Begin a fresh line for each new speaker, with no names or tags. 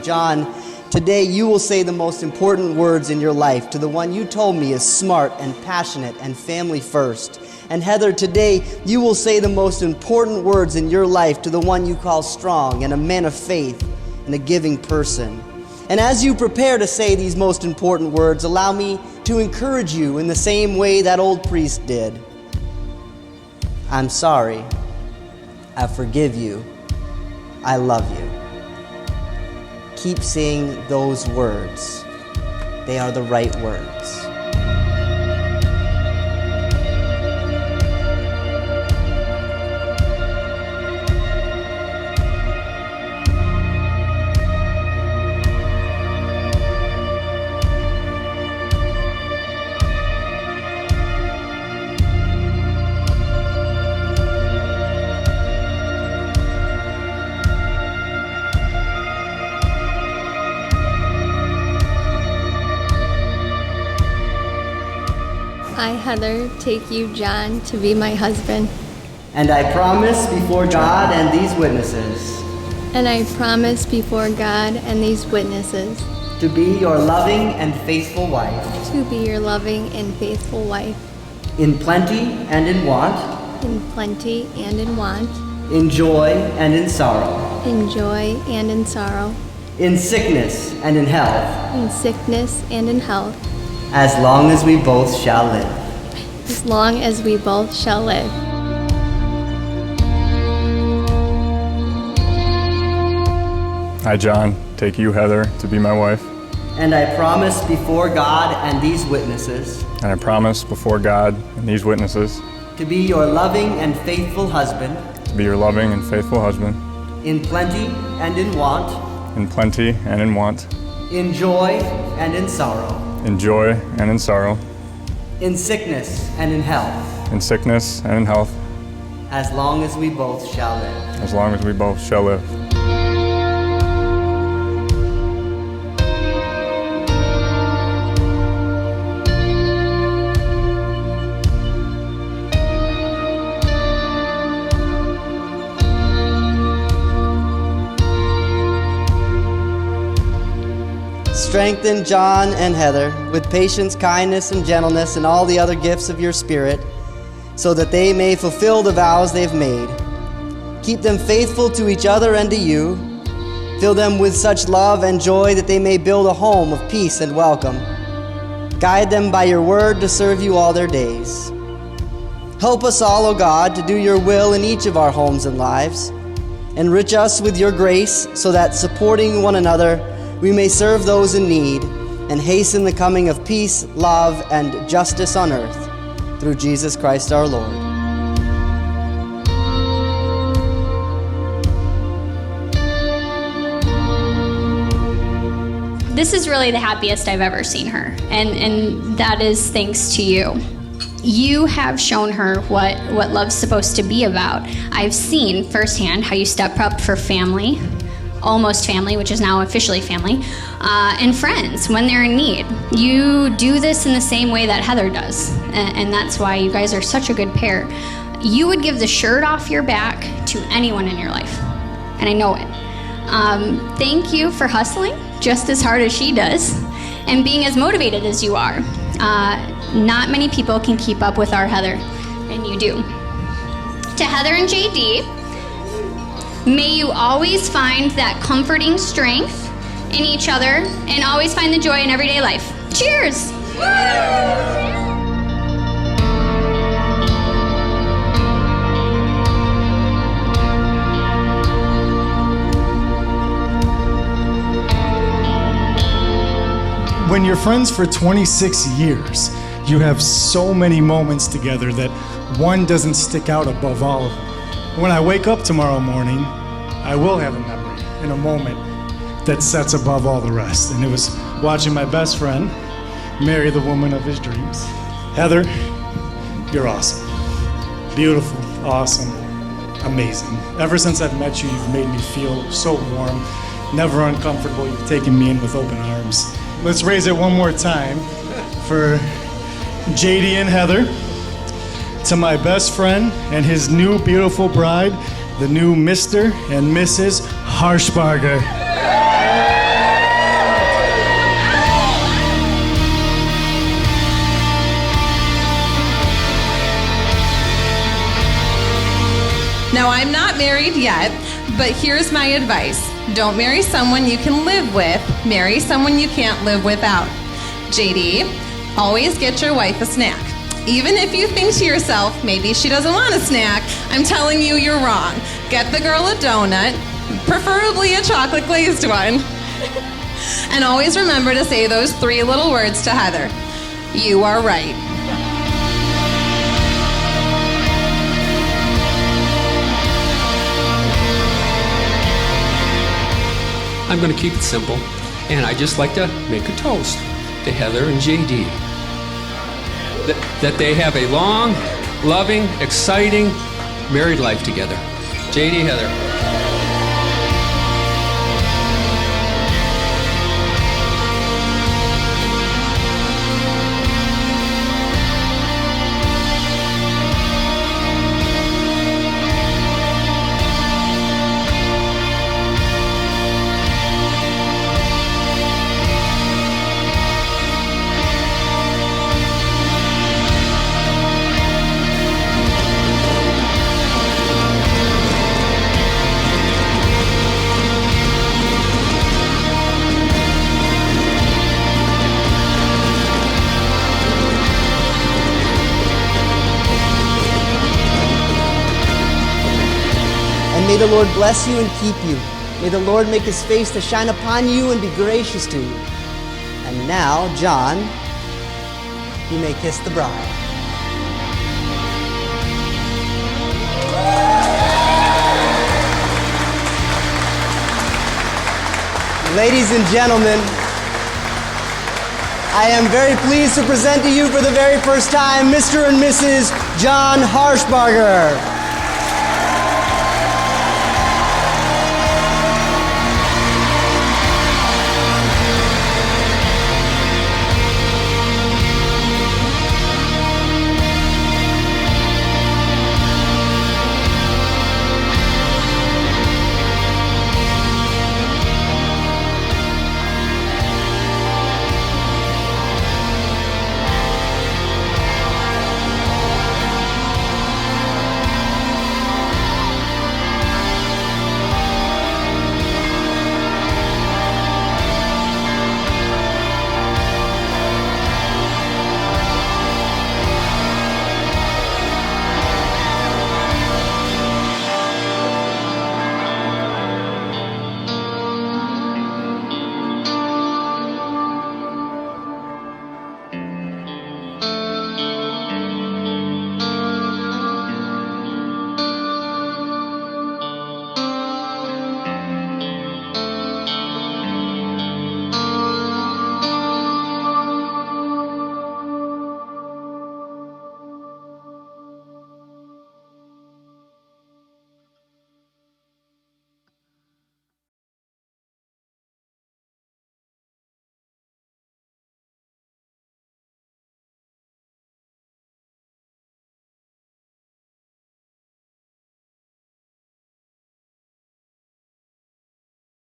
John, today you will say the most important words in your life to the one you told me is smart and passionate and family first. And Heather, today you will say the most important words in your life to the one you call strong and a man of faith and a giving person. And as you prepare to say these most important words, allow me to encourage you in the same way that old priest did. I'm sorry. I forgive you. I love you. Keep saying those words. They are the right words.
I, Heather, take you, John, to be my husband.
And I promise before God and these witnesses
And I promise before God and these witnesses
to be your loving and faithful wife,
to be your loving and faithful wife,
in plenty and in want,
in plenty and in want,
in joy and in sorrow,
in joy and in sorrow,
in sickness and in health,
in sickness and in health,
as long as we both shall live.
as long as we both shall live.
I, John, take you, Heather, to be my wife.
And I promise before God and these witnesses
And I promise before God and these witnesses
to be your loving and faithful husband,
to be your loving and faithful husband,
in plenty and in want,
in plenty and in want,
in joy and in sorrow,
in joy and in sorrow,
in sickness and in health,
in sickness and in health,
as long as we both shall live.
as long as we both shall live.
Strengthen John and Heather with patience, kindness, and gentleness, and all the other gifts of your Spirit, so that they may fulfill the vows they've made. Keep them faithful to each other and to you. Fill them with such love and joy that they may build a home of peace and welcome. Guide them by your word to serve you all their days. Help us all, O God, to do your will in each of our homes and lives. Enrich us with your grace so that, supporting one another, we may serve those in need and hasten the coming of peace, love, and justice on earth through Jesus Christ our Lord.
This is really the happiest I've ever seen her, and that is thanks to you. You have shown her what love's supposed to be about. I've seen firsthand how you step up for family, almost family, which is now officially family, and friends when they're in need. You do this in the same way that Heather does, and that's why you guys are such a good pair. You would give the shirt off your back to anyone in your life, and I know it. Thank you for hustling just as hard as she does, and being as motivated as you are. Not many people can keep up with our Heather, and you do. To Heather and JD, may you always find that comforting strength in each other and always find the joy in everyday life. Cheers!
When you're friends for 26 years, you have so many moments together that one doesn't stick out above all of them. When I wake up tomorrow morning, I will have a memory and a moment that sets above all the rest. And it was watching my best friend marry the woman of his dreams. Heather, you're awesome. Beautiful, awesome, amazing. Ever since I've met you, you've made me feel so warm, never uncomfortable. You've taken me in with open arms. Let's raise it one more time for JD and Heather, to my best friend and his new beautiful bride, the new Mr. and Mrs. Harshbarger.
Now, I'm not married yet, but here's my advice. Don't marry someone you can live with. Marry someone you can't live without. JD, always get your wife a snack. Even if you think to yourself, maybe she doesn't want a snack, I'm telling you, you're wrong. Get the girl a donut, preferably a chocolate glazed one. And always remember to say those 3 little words to Heather. You are right.
I'm going to keep it simple, and I just like to make a toast to Heather and JD. That they have a long, loving, exciting married life together. JD, Heather.
And may the Lord bless you and keep you. May the Lord make his face to shine upon you and be gracious to you. And now, John, you may kiss the bride. Ladies and gentlemen, I am very pleased to present to you for the very first time Mr. and Mrs. John Harshbarger.